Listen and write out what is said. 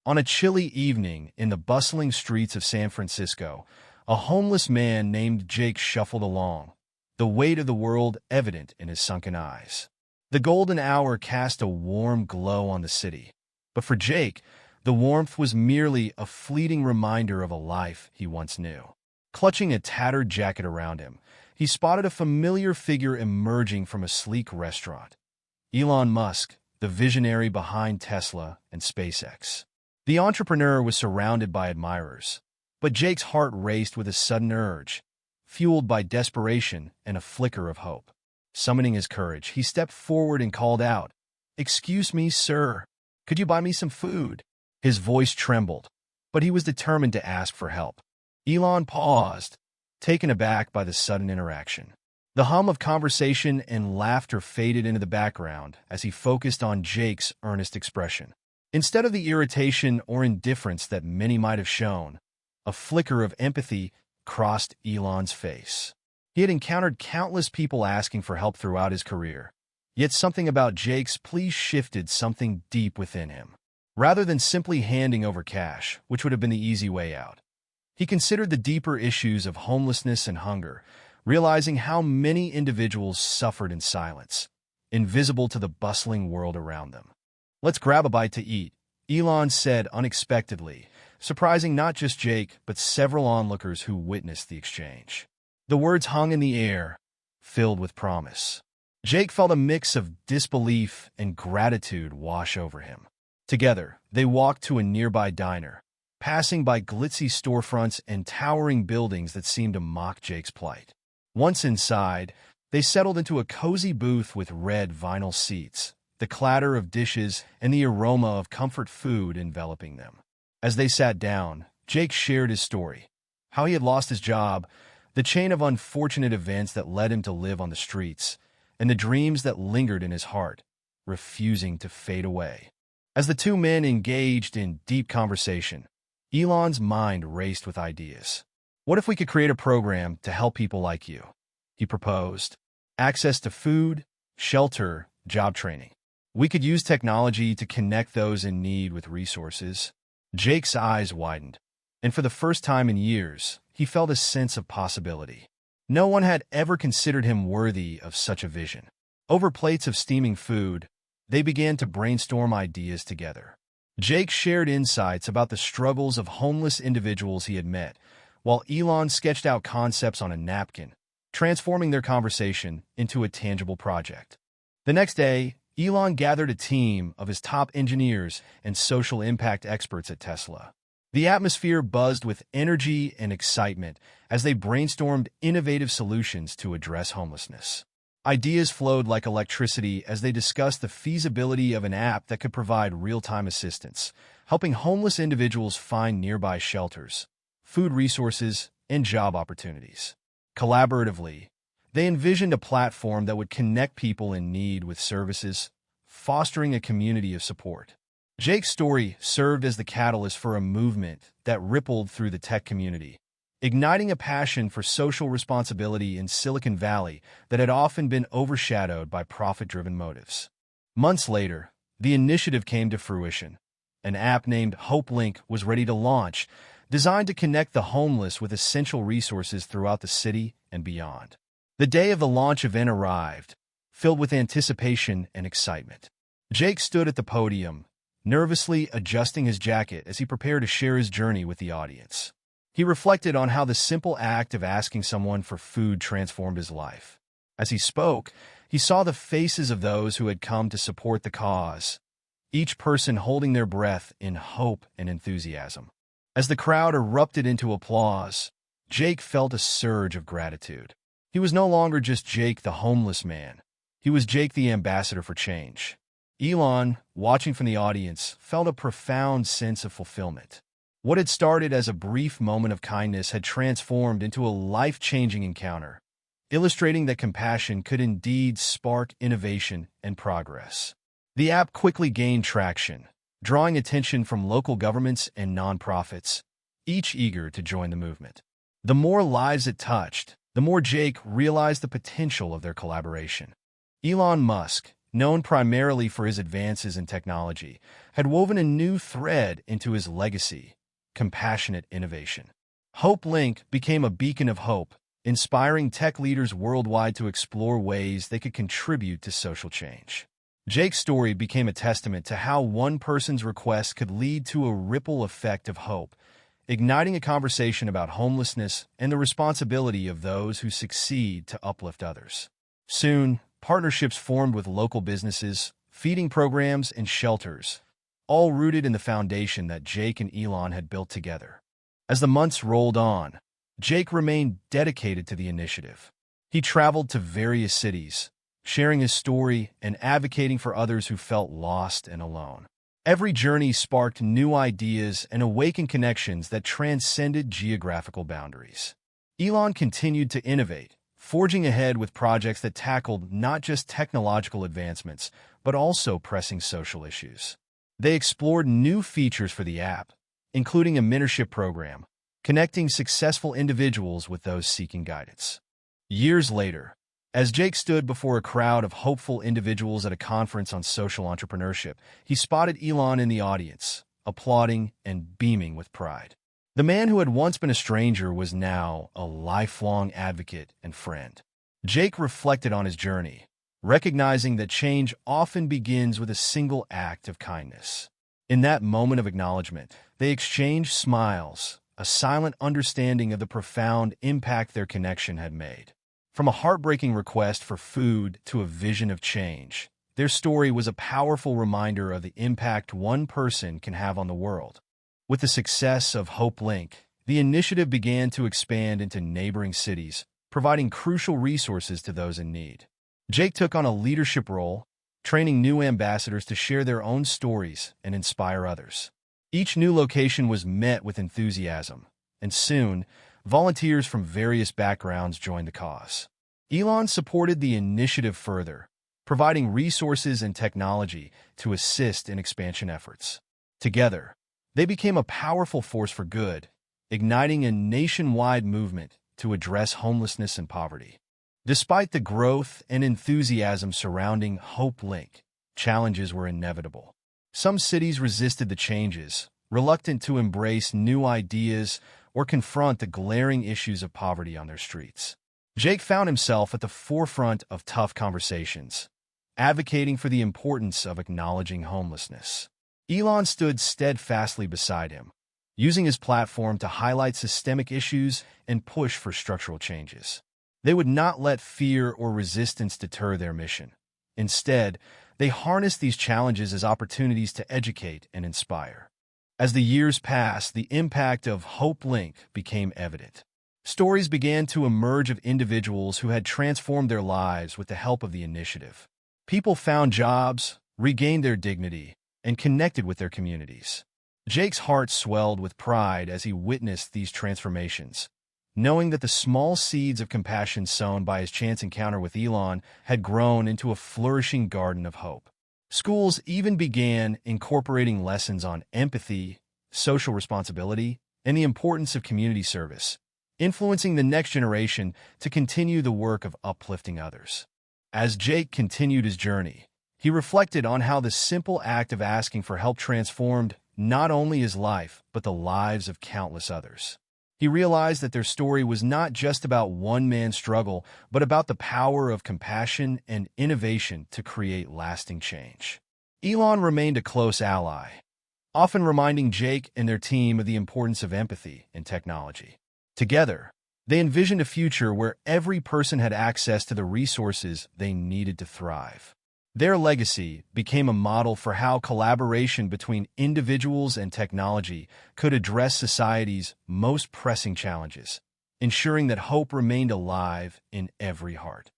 On a chilly evening in the bustling streets of San Francisco, a homeless man named Jake shuffled along, the weight of the world evident in his sunken eyes. The golden hour cast a warm glow on the city, but for Jake, the warmth was merely a fleeting reminder of a life he once knew. Clutching a tattered jacket around him, he spotted a familiar figure emerging from a sleek restaurant. Elon Musk, the visionary behind Tesla and SpaceX. The entrepreneur was surrounded by admirers, but Jake's heart raced with a sudden urge, fueled by desperation and a flicker of hope. Summoning his courage, he stepped forward and called out, "Excuse me, sir. Could you buy me some food?" His voice trembled, but he was determined to ask for help. Elon paused, taken aback by the sudden interaction. The hum of conversation and laughter faded into the background as he focused on Jake's earnest expression. Instead of the irritation or indifference that many might have shown, a flicker of empathy crossed Elon's face. He had encountered countless people asking for help throughout his career, yet something about Jake's plea shifted something deep within him. Rather than simply handing over cash, which would have been the easy way out, he considered the deeper issues of homelessness and hunger, realizing how many individuals suffered in silence, invisible to the bustling world around them. "Let's grab a bite to eat," Elon said unexpectedly, surprising not just Jake, but several onlookers who witnessed the exchange. The words hung in the air, filled with promise. Jake felt a mix of disbelief and gratitude wash over him. Together, they walked to a nearby diner, passing by glitzy storefronts and towering buildings that seemed to mock Jake's plight. Once inside, they settled into a cozy booth with red vinyl seats, the clatter of dishes and the aroma of comfort food enveloping them. As they sat down, Jake shared his story, how he had lost his job, the chain of unfortunate events that led him to live on the streets, and the dreams that lingered in his heart, refusing to fade away. As the two men engaged in deep conversation, Elon's mind raced with ideas. "What if we could create a program to help people like you?" he proposed. "Access to food, shelter, job training. We could use technology to connect those in need with resources." Jake's eyes widened, and for the first time in years, he felt a sense of possibility. No one had ever considered him worthy of such a vision. Over plates of steaming food, they began to brainstorm ideas together. Jake shared insights about the struggles of homeless individuals he had met, while Elon sketched out concepts on a napkin, transforming their conversation into a tangible project. The next day, Elon gathered a team of his top engineers and social impact experts at Tesla. The atmosphere buzzed with energy and excitement as they brainstormed innovative solutions to address homelessness. Ideas flowed like electricity as they discussed the feasibility of an app that could provide real-time assistance, helping homeless individuals find nearby shelters, food resources, and job opportunities. Collaboratively, they envisioned a platform that would connect people in need with services, fostering a community of support. Jake's story served as the catalyst for a movement that rippled through the tech community, igniting a passion for social responsibility in Silicon Valley that had often been overshadowed by profit-driven motives. Months later, the initiative came to fruition. An app named HopeLink was ready to launch, designed to connect the homeless with essential resources throughout the city and beyond. The day of the launch event arrived, filled with anticipation and excitement. Jake stood at the podium, nervously adjusting his jacket as he prepared to share his journey with the audience. He reflected on how the simple act of asking someone for food transformed his life. As he spoke, he saw the faces of those who had come to support the cause, each person holding their breath in hope and enthusiasm. As the crowd erupted into applause, Jake felt a surge of gratitude. He was no longer just Jake the homeless man. He was Jake the ambassador for change. Elon, watching from the audience, felt a profound sense of fulfillment. What had started as a brief moment of kindness had transformed into a life-changing encounter, illustrating that compassion could indeed spark innovation and progress. The app quickly gained traction, drawing attention from local governments and nonprofits, each eager to join the movement. The more lives it touched, the more Jake realized the potential of their collaboration. Elon Musk, known primarily for his advances in technology, had woven a new thread into his legacy: compassionate innovation. HopeLink became a beacon of hope, inspiring tech leaders worldwide to explore ways they could contribute to social change. Jake's story became a testament to how one person's request could lead to a ripple effect of hope, igniting a conversation about homelessness and the responsibility of those who succeed to uplift others. Soon, partnerships formed with local businesses, feeding programs, and shelters, all rooted in the foundation that Jake and Elon had built together. As the months rolled on, Jake remained dedicated to the initiative. He traveled to various cities, sharing his story and advocating for others who felt lost and alone. Every journey sparked new ideas and awakened connections that transcended geographical boundaries. Elon continued to innovate, forging ahead with projects that tackled not just technological advancements, but also pressing social issues. They explored new features for the app, including a mentorship program, connecting successful individuals with those seeking guidance. Years later, as Jake stood before a crowd of hopeful individuals at a conference on social entrepreneurship, he spotted Elon in the audience, applauding and beaming with pride. The man who had once been a stranger was now a lifelong advocate and friend. Jake reflected on his journey, recognizing that change often begins with a single act of kindness. In that moment of acknowledgement, they exchanged smiles, a silent understanding of the profound impact their connection had made. From a heartbreaking request for food to a vision of change, their story was a powerful reminder of the impact one person can have on the world. With the success of HopeLink, the initiative began to expand into neighboring cities, providing crucial resources to those in need. Jake took on a leadership role, training new ambassadors to share their own stories and inspire others. Each new location was met with enthusiasm, and soon, volunteers from various backgrounds joined the cause. Elon supported the initiative further, providing resources and technology to assist in expansion efforts. Together, they became a powerful force for good, igniting a nationwide movement to address homelessness and poverty. Despite the growth and enthusiasm surrounding HopeLink, challenges were inevitable. Some cities resisted the changes, reluctant to embrace new ideas or confront the glaring issues of poverty on their streets. Jake found himself at the forefront of tough conversations, advocating for the importance of acknowledging homelessness. Elon stood steadfastly beside him, using his platform to highlight systemic issues and push for structural changes. They would not let fear or resistance deter their mission. Instead, they harnessed these challenges as opportunities to educate and inspire. As the years passed, the impact of HopeLink became evident. Stories began to emerge of individuals who had transformed their lives with the help of the initiative. People found jobs, regained their dignity, and connected with their communities. Jake's heart swelled with pride as he witnessed these transformations, knowing that the small seeds of compassion sown by his chance encounter with Elon had grown into a flourishing garden of hope. Schools even began incorporating lessons on empathy, social responsibility, and the importance of community service, influencing the next generation to continue the work of uplifting others. As Jake continued his journey, he reflected on how the simple act of asking for help transformed not only his life, but the lives of countless others. He realized that their story was not just about one man's struggle, but about the power of compassion and innovation to create lasting change. Elon remained a close ally, often reminding Jake and their team of the importance of empathy in technology. Together, they envisioned a future where every person had access to the resources they needed to thrive. Their legacy became a model for how collaboration between individuals and technology could address society's most pressing challenges, ensuring that hope remained alive in every heart.